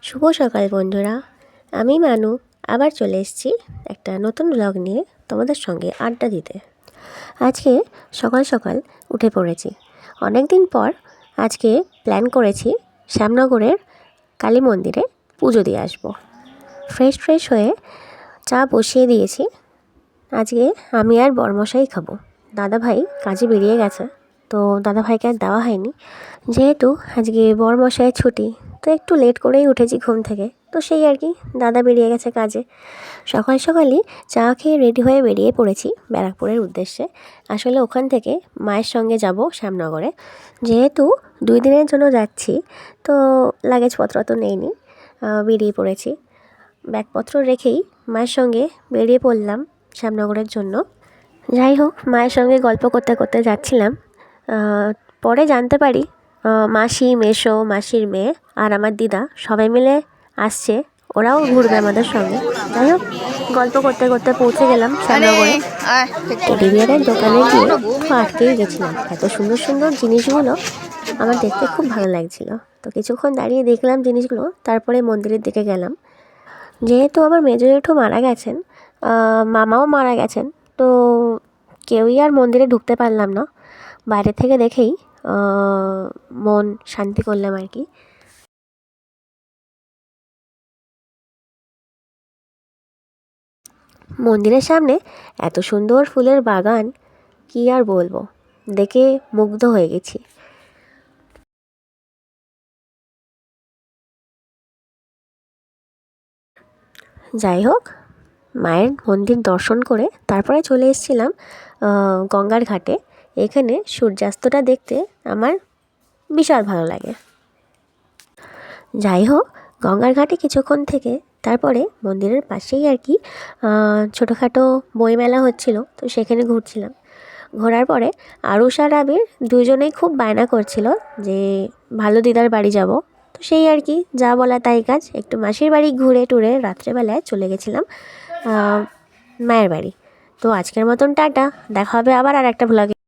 শুভ সকাল বন্ধুরা, আমি মানু আবার চলে এসেছি একটা নতুন ব্লগ নিয়ে তোমাদের সঙ্গে আড্ডা দিতে। আজকে সকাল সকাল উঠে পড়েছি। অনেক দিন পর আজকে প্ল্যান করেছি শ্যামনগরের কালী মন্দিরে পুজো দিয়ে আসবো। ফ্রেশ হয়ে চা বসিয়ে দিয়েছি। আজকে আমি আর বরমশাই খাবো। দাদাভাই কাজে বেরিয়ে গেছে, তো দাদাভাইকে আর দেওয়া হয়নি। যেহেতু আজকে বরমশাইয়ের ছুটি, তো একটু লেট করেই উঠেছি ঘুম থেকে, তো সেই আর কি, দাদা বেরিয়ে গেছে কাজে। সকালই চা খেয়ে রেডি হয়ে বেরিয়ে পড়েছি ব্যারাকপুরের উদ্দেশ্যে। আসলে ওখান থেকে মায়ের সঙ্গে যাব শ্যামনগরে। যেহেতু 2 দিনের জন্য যাচ্ছি, তো লাগেজপত্র তো নেইনি, বেরিয়ে পড়েছি। ব্যাগপত্র রেখেই মায়ের সঙ্গে বেরিয়ে পড়লাম শ্যামনগরের জন্য। যাই হোক, মায়ের সঙ্গে গল্প করতে করতে যাচ্ছিলাম। পরে জানতে পারি মাসি, মেসো, মাসির মেয়ে আর আমার দিদা সবাই মিলে আসছে, ওরাও ঘুরবে আমাদের সঙ্গে। যাই হোক, গল্প করতে করতে পৌঁছে গেলাম শ্যামনগরে। টেডি বিয়ারের দোকানে গিয়ে তো আটকেই গেছিলাম। এত সুন্দর সুন্দর জিনিসগুলো আমার দেখতে খুব ভালো লাগছিল। তো কিছুক্ষণ দাঁড়িয়ে দেখলাম জিনিসগুলো, তারপরে মন্দিরের দিকে গেলাম। যেহেতু আমার মেজো জেঠু মারা গেছেন, মামাও মারা গেছেন, তো কেউই আর মন্দিরে ঢুকতে পারলাম না। বাইরে থেকে দেখেই মন শান্তি করলাম আর কি। মন্দিরের সামনে এত সুন্দর ফুলের বাগান, কি আর বলবো, দেখে মুগ্ধ হয়ে গেছি। যাই হোক, মায়ের মন্দির দর্শন করে তারপরে চলে এসেছিলাম গঙ্গার ঘাটে। এখানে সূর্যাস্তটা দেখতে আমার বিশাল ভালো লাগে। যাই হোক, গঙ্গার ঘাটে কিছুক্ষণ থেকে তারপরে মন্দিরের পাশেই আর কি ছোটোখাটো বইমেলা হচ্ছিল, তো সেখানে ঘুরছিলাম। ঘোরার পরে আরুষ আর আবির দুজনেই খুব বায়না করছিল যে ভালো দিদার বাড়ি যাব। তো সেই আর কি, যা বলা তাই কাজ, একটু মাসির বাড়ি ঘুরে টুরে রাত্রেবেলায় চলে গেছিলাম মায়ের বাড়ি। তো আজকের মতন টাটা, দেখা হবে আবার আর একটা ভ্লগে।